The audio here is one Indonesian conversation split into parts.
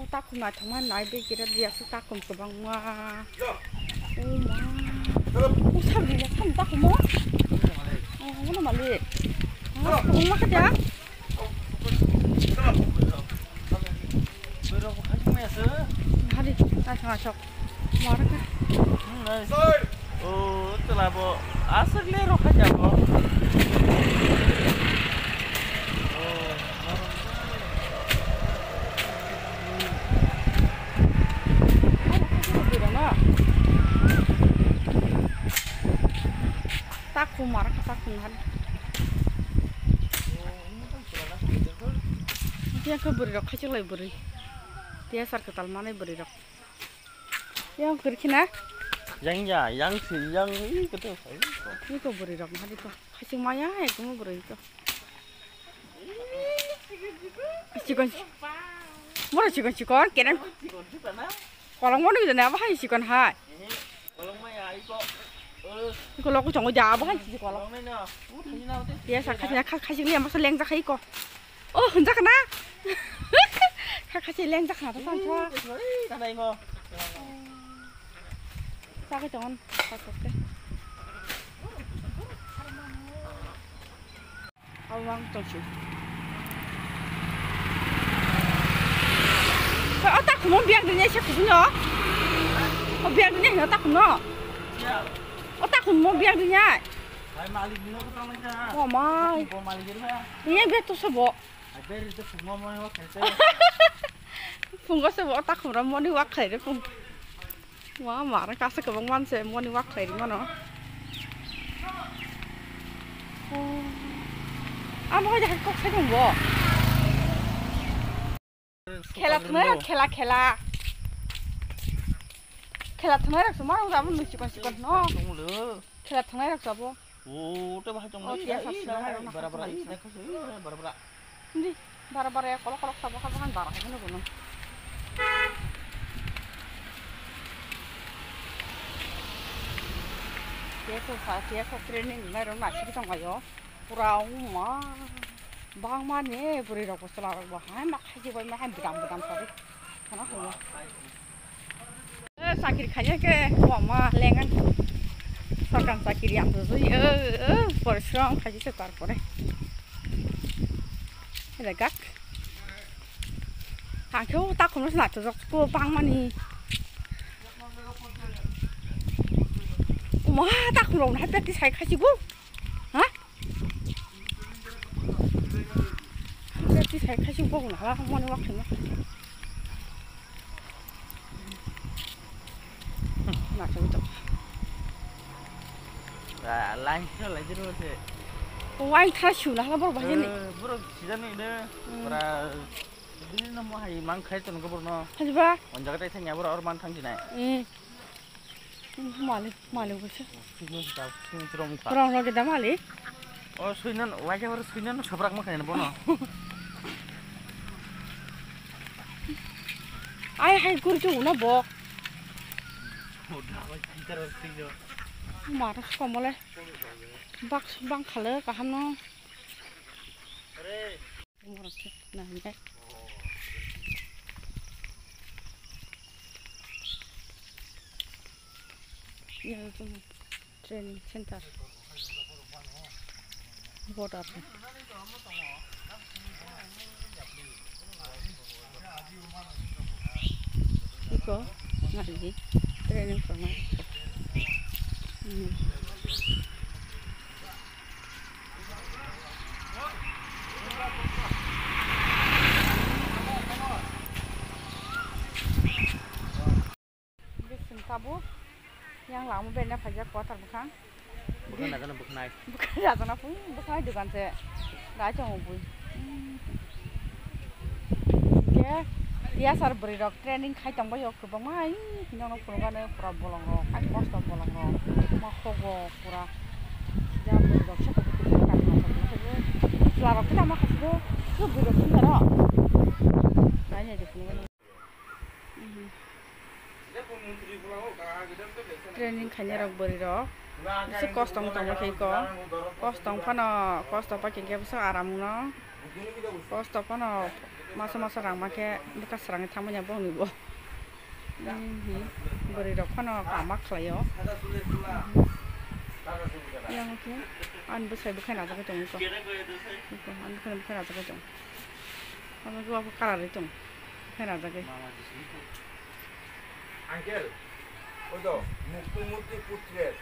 딱히 마 정말 나이 되기를 위해서 딱히 그방 와. 오 삼이냐 삼 딱히 뭐? 뭐나 말리. 그방 마 그자? 뭐라고 하시면서? 하리 나 정하셔. 뭐랄까? Itulah bu, asal lero aja bu. Takut marah takut kan? Dia ke beri rok kacau lagi beri. Dia sar ketal mana beri rok. Yang kerikina? Yang itu tuh. Ini kau beri rok hari tu. Kacau maya, kamu beri tu. Cikon, mana cikon? Kena. Kalau mana kita nak apa cikon hai? Kalau maya itu. Kalau aku cakap jawab kan cikon. Dia sar kacau ni masa leng tak iko. Oh, hendak kena. Kacau leng tak kena tu sangat. Ada yang mau. Cái chọn cái vâng tôi chịu tắc không muốn biếng nhé chắc cũng nhỏ biếng nhé nó tắc không nó tắc không muốn biếng nhé 와 마 그냥 배 써보 풍거서 뭐 딱 그런 머리 와 그래 풍 와 말은 가서 그만 만세 머리 와 그래 이거는 아무거나 꼭 세금 뭐 켈라 트나야 켈라 트나야 서 말하고 잡으면 시건 너 켈라 트나야 잡어 Udah bahas cuma dia bara-bara ini bara-bara. Ini bara-bara ya kalau sabah kan bara ini gunung. Dia training meron masih kita ngayo. Purau mah bang mana beri rakus selalu bahaya mak haji boy makan bedam sorry. Karena semua. Sakit kaya ke mama lengan. Sakan sakit yang tu persoalan kaji sekar kore. Ada gak? Aku tak kunus nak tu aku bang mani. Wah tak kunus nak pergi saya kaji gua, hah? Pergi saya kaji gua nak mani waktu nak. Nak coba. Lancar lagi tu sih. Wah, ini sih lah, baru baca ni. Baru sejalan ini, baru ini nama hai mangkai tu nak baru. Hajiba. Orang jaga itu nyabur orang mantang jenak. Malik bersih. Sini tahu, sini terus muka. Orang lagi dah malik. Oh, suinan, wajah baru suinan sabrak makan ni bono. Hai kurju na bo. Udah, wajah terus sini. Marah kamu leh. Bang kalah kaham no. Marah sih, nah ni. Ya itu training center. Border. Iko, ngali training sama. Tabu yang lama benda pajak kuatar bukan? Bukan ada nak bukan naik. Bukan ada nak pun bukan ada kan se, dah cuma pun. Dia sar beri rok training kai tangga yok ke bang mai, hina nak pura kan pura bolong rok, kai costa bolong rok, mahogo pura. Dia beri rok siapa betul kan macam tu. Selara kita makan tu beri rok sendiri rok. Banyak je pun. Training kanya rok beri rok. Bisa kosong tangga kai ko, kosong pana, kosong pakai kita bisa aram no, kosong pana masa rang make bekas serang tamunya bong nih bo beri rok kan kamak layo yang oke an besar bukan ada ketong itu an bukan ada ketong kamu gua aku kalah itu bukan ada ke uncle ওই তো মুক্তি পুত্রের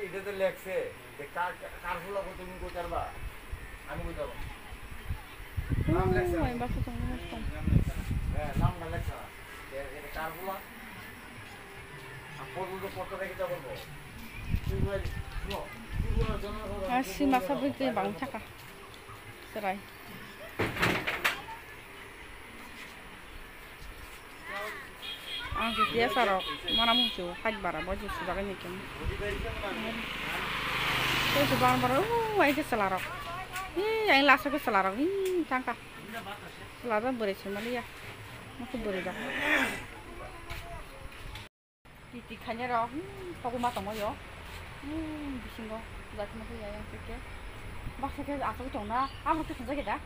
এটাতে লেখছে যে কার ফুলা কত তুমি কই পারবা আমি কই যাব নাম লেখছে main bahasa tong হ্যাঁ নাম না লেখছে এটা কার ফুলা আপন তো ফটো রেখে যাব বলবো তুই বল নো তুই বল জন্য si masa begitu bang cakap serai dia sarok mana muncul kaj bara baju sudah kan itu itu bang bara itu selarok yang langsung ke selarok tangka selarok beri cuma dia masih beri dah titikanya rok aku mata mau yo bisinggo lagi masih ya yang fikir bahasa ke aku itu na aku tuh kerja kita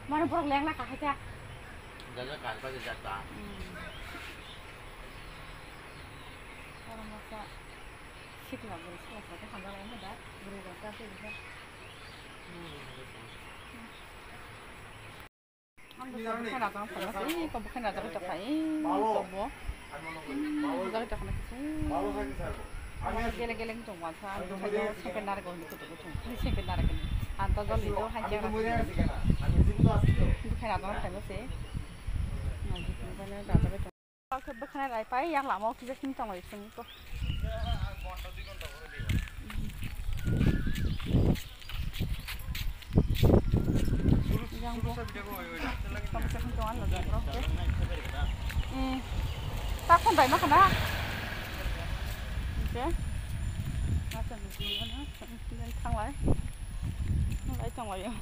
mana borok leng lah kakek jaga kan pada jatah orang masa sih lah beri selesai handal yang ada beri rasa sih bisa bukan datang panas ini kok bukan datang ke capai tobo dari tak nak ভালো থাকে স্যার আমি গেলে তো মাথা আমি সেকেন্ড আর কোন দিকে তো সেকেন্ড আর কোন আন্ত জল দিও হাঁচে আমি মরে আছি কেন আমি জীবিত আছি তো bukan datang panas sih nanti bukan datang ke kalau bukan ada apa yang lama kita cinta mau itu tuh yang bu kamu sekarang tuan lagi bro tak pun baik makan dah oke macam ni mana thang lại thang lại ya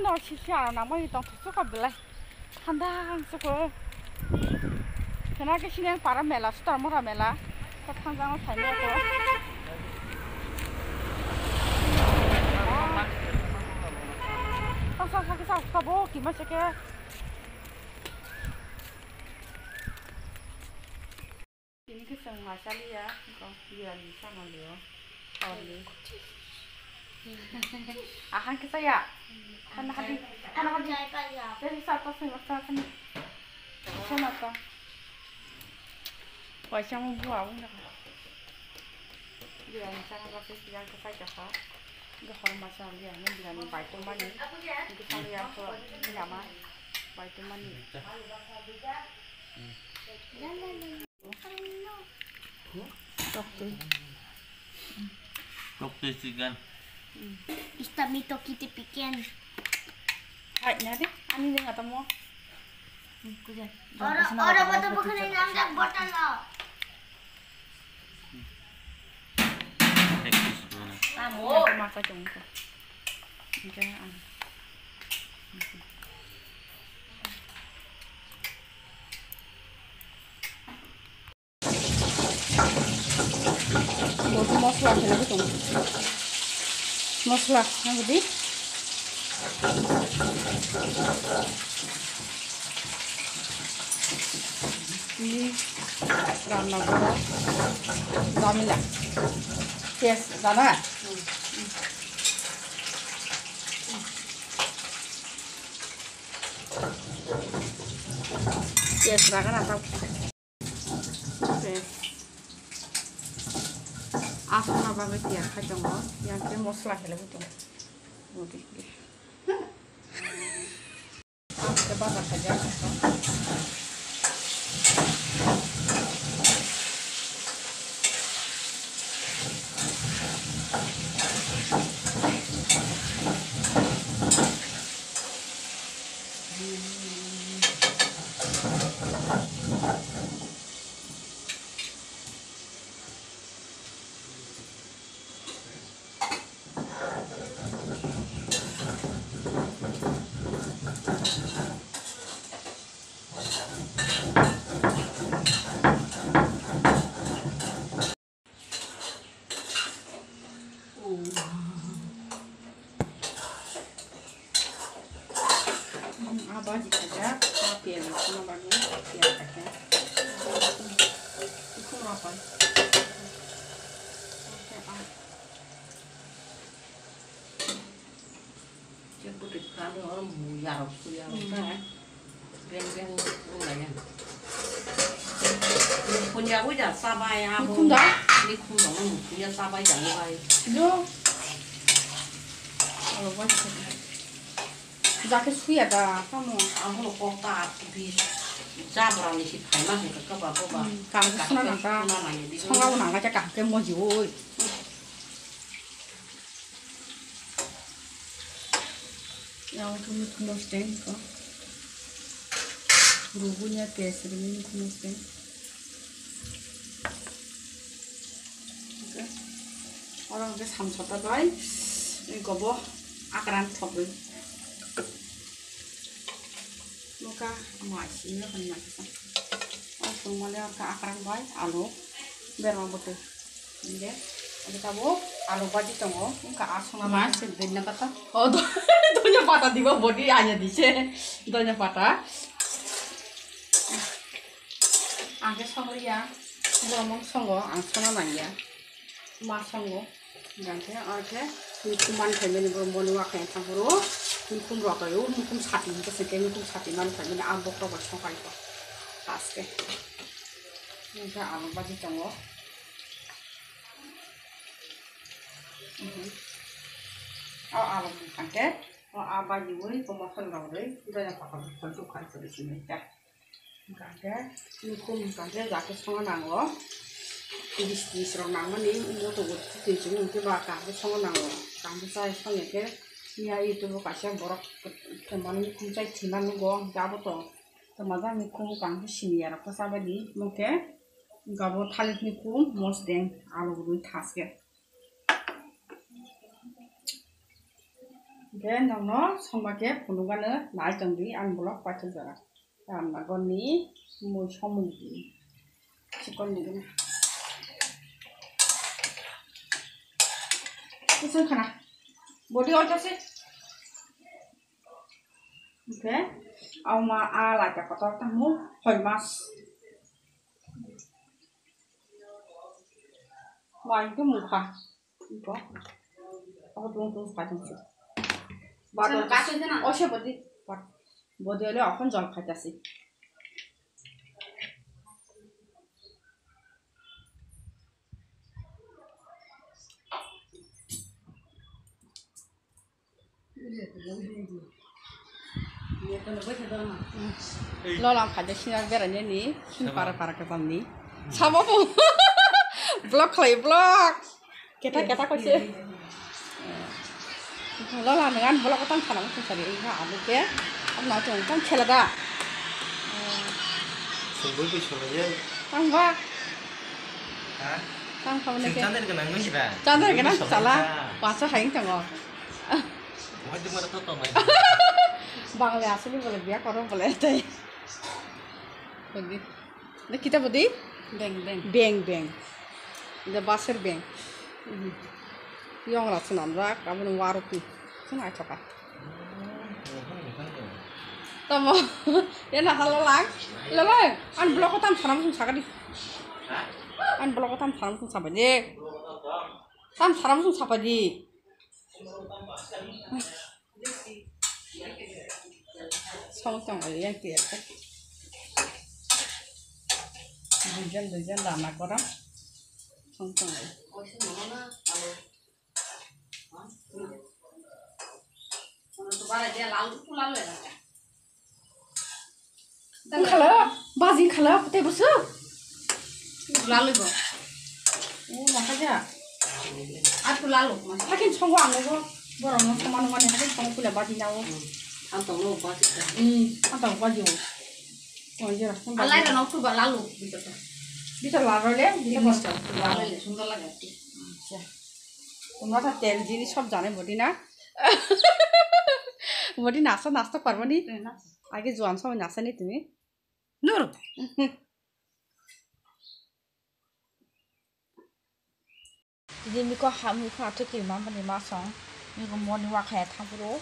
nó chỉ xả nằm ở trong thức ăn bể thằng suka kenapa sih yang para mela star murah mela thang jangan thay mau kok sakit kabo gimana sih ke ini keseng masalah ya kok dia bisa ngalih oli akan kita ya kan hadi dari satu semester kan sana tuh wajah mau buang dah dia ni sana pakai siang ke saya kah gak masalah dia ni dia ni baik tu mana itu saya yang tu lama baik tu mana dokter sigan Está mito kita pikian. hai nanti ani dia nggak temu Orang betul bukan yang nak botol lah. teknis guna Kamu. yang masa jongko jangan buat mosla lagi tuh mosla yang gede ini rana gora damila yes dana yes rakan atau asal apa dia kacang yang ke mosla lagi tuh mudi coba saja Sama bagus, ya pakai. Itu berapa? Chứ bữa trước khá nữa mùi giàu cái ben luôn này nha punya aku dah sabai aku Ikut dah? ni kurang punya sabai jangan bayi Itu. Kalau buat jaket suya dah, kamu. aku lo kota di Jabra ni si Thai mah ke apa apa Kamu sana nangka. Songa nangka cakap ke mau jual. Yang itu mustang kok. Rubuhnya pesir ini mustang. Orang ke samsat apa? Ini gobo akaran topi. Muka masih ni kan macam. Oh, semuanya ke akaran bayi, alu, berapa betul? Ini, ada tahu, alu baju tunggu, muka asam nama. mas dengan kata Oh, doanya patah di bawah body hanya di sini. Doanya patah. Angke songri ya, ngomong songgo, angsana nanya, mas songgo, ganti angke, hukuman family bermoni wakai tangguru, hukum rokayu, hukum sati, itu sekian hukum sati, mana family abok roba songkai itu, aske, ini alu baju tunggu. Oh, alam angke, oh abah juga pemakan orang itu yang pakai bentukan di sini ya. Angke, hukum angke jaket sama nango, di serong nango ni, mau tuh di sini mungkin bakal sama nango, kamu saya sama ke, ya itu kasih borok teman hukum saya cina nunggu, jawab tuh, teman hukum kamu sini ya, apa sahaja di, mungkin, nggak mau tarik hukum, mos deng, alu dulu tas ya. Oke, nono, somake punungan naik tinggi, anbolok pacul jarak. Karena goni, mau somudi, cikon ni gini. Itu kana, body aja sih. Oke, awma ala jak kotor tamu, hoi mas. Main tu muka, itu, aku tunggu pacul sih. Batal kasus je na Oh siapa bodi, bodi oleh aku jual kaca sih. ni tu lebih sedar na Lo lam kaca sinar berani ni, sin para ketam ni. Sama pun, blok lagi blok. Kita kau sih. Lo lam dengan blok ketam kana macam cari ini ada ke? Aku nak cakap kan celaka. Sungguh tu sebenarnya. Tangba, Hah? tang kau ni ke? Cantik kan nggak sih pak? Cantik kan? Salah, pasal hayang tengok. Wah itu mana tuh toh? Bangla asli boleh biar korang boleh tay. Bodi, ni kita bodi? beng Beng. Ini basir beng. Yang rasa nampak, kamu nunggu pi. Senang cakap. Tamu, dia nak lelang. An blok kotam salam sung sakadi. An blok kotam salam sung sabadi. Tam salam sung sabadi. Xong xong ở đây tiệt đấy. Dân làm mà có đó. Xong xong rồi. Kalau bazin kalau kita besar. lalu go Oh makanya. aku lalu mas Hakin songwang itu. Borong teman-teman yang hakin song pula bazin jauh. antong lo pasti Atau baju. Oh iya. alai kan aku gak lalu gitu tuh Bisa lalu deh. Bisa bosok. lalu ya sundal lagi তোমরা তো তেল জিনিস সব জানে বটি না বটি নাচতে পারবো নি আগে জোয়ান সময় নাচা নি তুমি nur jadi miko hamiko atau kiri mama ni masong miko mau ni wakai tampuro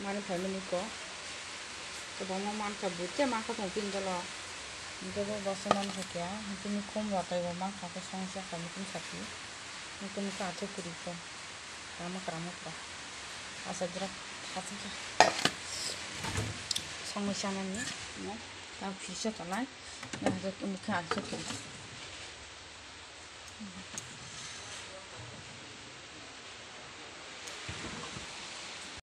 mana pun miko Bóng mang cả bút chứ mang có thông tin cho lo. Itu tuh dosenan saja. Itu ni kom ratai bang kakek songsia kami pun sakit. Itu ni kaca kuriko. Kerama pra. Asa jerak kaca kah. Songsianan ni, no. Tapi bisa jalan. Nah, itu ni kaca kuriko.